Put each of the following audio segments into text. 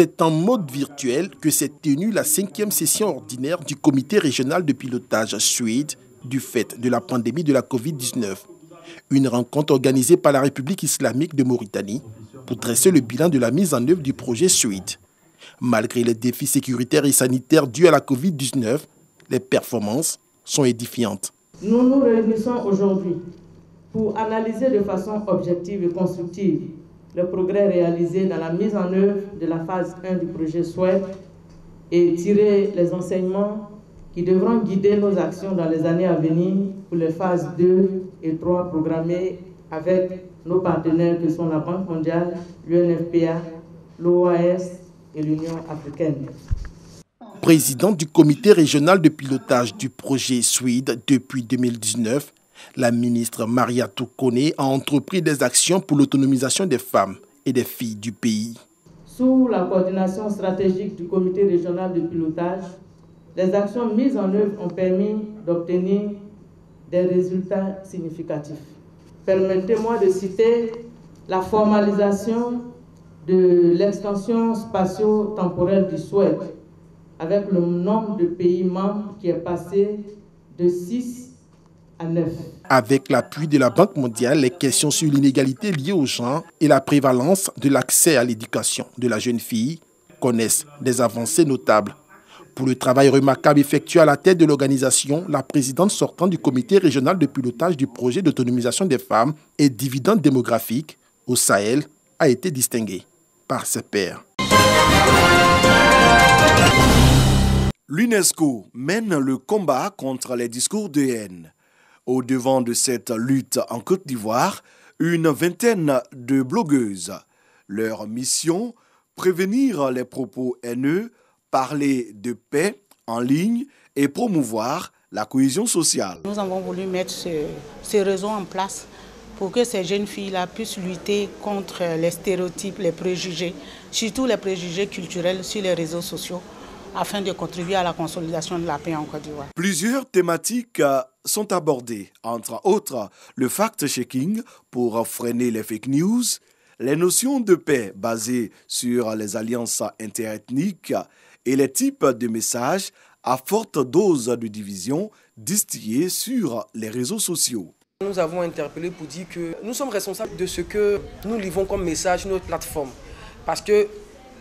C'est en mode virtuel que s'est tenue la 5e session ordinaire du comité régional de pilotage SWID du fait de la pandémie de la Covid-19. Une rencontre organisée par la République islamique de Mauritanie pour dresser le bilan de la mise en œuvre du projet SWID. Malgré les défis sécuritaires et sanitaires dus à la Covid-19, les performances sont édifiantes. Nous nous réunissons aujourd'hui pour analyser de façon objective et constructive le progrès réalisé dans la mise en œuvre de la phase 1 du projet SWID et tirer les enseignements qui devront guider nos actions dans les années à venir pour les phases 2 et 3 programmées avec nos partenaires que sont la Banque mondiale, l'UNFPA, l'OAS et l'Union africaine. Présidente du comité régional de pilotage du projet SWID depuis 2019, la ministre Mariatou Koné a entrepris des actions pour l'autonomisation des femmes et des filles du pays. Sous la coordination stratégique du comité régional de pilotage, les actions mises en œuvre ont permis d'obtenir des résultats significatifs. Permettez-moi de citer la formalisation de l'extension spatio-temporelle du SWID avec le nombre de pays membres qui est passé de 6 à 9. Avec l'appui de la Banque mondiale, les questions sur l'inégalité liée au genre et la prévalence de l'accès à l'éducation de la jeune fille connaissent des avancées notables. Pour le travail remarquable effectué à la tête de l'organisation, la présidente sortante du comité régional de pilotage du projet d'autonomisation des femmes et dividendes démographiques au Sahel a été distinguée par ses pairs. L'UNESCO mène le combat contre les discours de haine. Au devant de cette lutte en Côte d'Ivoire, une vingtaine de blogueuses. Leur mission, prévenir les propos haineux, parler de paix en ligne et promouvoir la cohésion sociale. Nous avons voulu mettre ces réseaux en place pour que ces jeunes filles-là puissent lutter contre les stéréotypes, les préjugés, surtout les préjugés culturels sur les réseaux sociaux, afin de contribuer à la consolidation de la paix en Côte d'Ivoire. Plusieurs thématiques sont abordées, entre autres le fact-checking pour freiner les fake news, les notions de paix basées sur les alliances interethniques et les types de messages à forte dose de division distillés sur les réseaux sociaux. Nous avons interpellé pour dire que nous sommes responsables de ce que nous livrons comme message sur notre plateforme. Parce que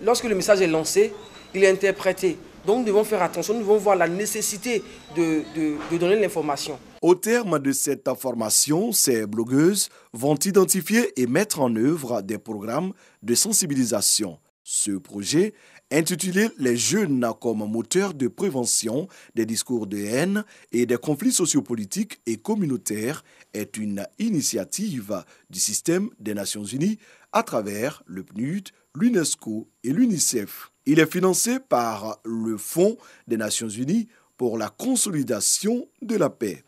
lorsque le message est lancé, il est interprété. Donc nous devons faire attention, nous devons voir la nécessité de donner l'information. Au terme de cette formation, ces blogueuses vont identifier et mettre en œuvre des programmes de sensibilisation. Ce projet, intitulé « Les jeunes comme moteur de prévention des discours de haine et des conflits sociopolitiques et communautaires », est une initiative du système des Nations Unies à travers le PNUD, l'UNESCO et l'UNICEF. Il est financé par le Fonds des Nations Unies pour la consolidation de la paix.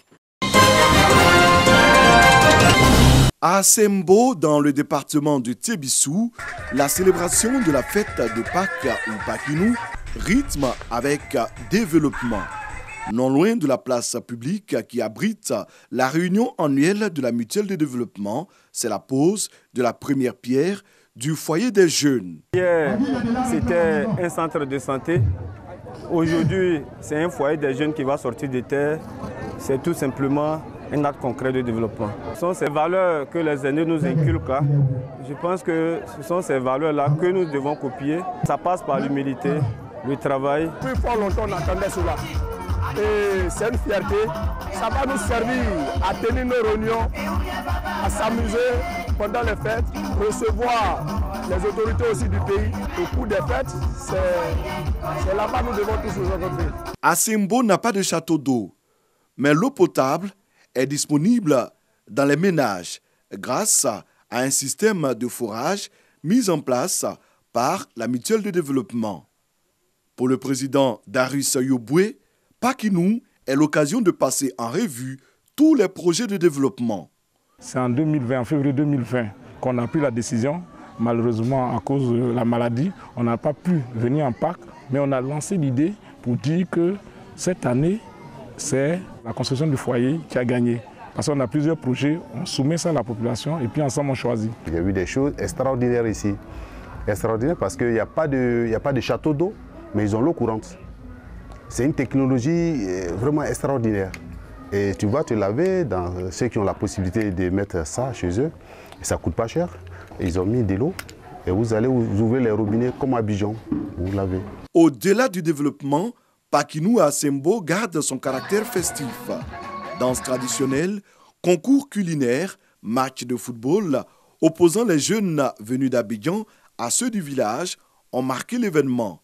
À Sembo, dans le département de Tébissou, la célébration de la fête de Pâques ou Pakinou rythme avec développement. Non loin de la place publique qui abrite la réunion annuelle de la mutuelle de développement, c'est la pose de la première pierre du foyer des jeunes. Hier, c'était un centre de santé. Aujourd'hui, c'est un foyer des jeunes qui va sortir de terre. C'est tout simplement un acte concret de développement. Ce sont ces valeurs que les aînés nous inculquent. Je pense que ce sont ces valeurs-là que nous devons copier. Ça passe par l'humilité, le travail. Depuis fort longtemps, on attendait cela. Et c'est une fierté. Ça va nous servir à tenir nos réunions, à s'amuser pendant les fêtes, recevoir les autorités aussi du pays. Au cours des fêtes, c'est là-bas que nous devons tous nous rencontrer. Asembo n'a pas de château d'eau, mais l'eau potable est disponible dans les ménages grâce à un système de forage mis en place par la mutuelle de développement. Pour le président Darius Yoboué, Pakinou est l'occasion de passer en revue tous les projets de développement. C'est en 2020, en février 2020, qu'on a pris la décision. Malheureusement, à cause de la maladie, on n'a pas pu venir en Pâques, mais on a lancé l'idée pour dire que cette année, c'est la construction du foyer qui a gagné. Parce qu'on a plusieurs projets, on soumet ça à la population et puis ensemble on choisit. Il y a eu des choses extraordinaires ici. extraordinaire parce qu'il n'y a pas de château d'eau, mais ils ont l'eau courante. C'est une technologie vraiment extraordinaire. Et tu vas te laver dans ceux qui ont la possibilité de mettre ça chez eux. Et ça ne coûte pas cher. Ils ont mis de l'eau et vous allez vous ouvrir les robinets comme à Abidjan. Vous lavez. Au-delà du développement, Pakinou Asembo garde son caractère festif. Danse traditionnelle, concours culinaire, match de football, opposant les jeunes venus d'Abidjan à ceux du village, ont marqué l'événement.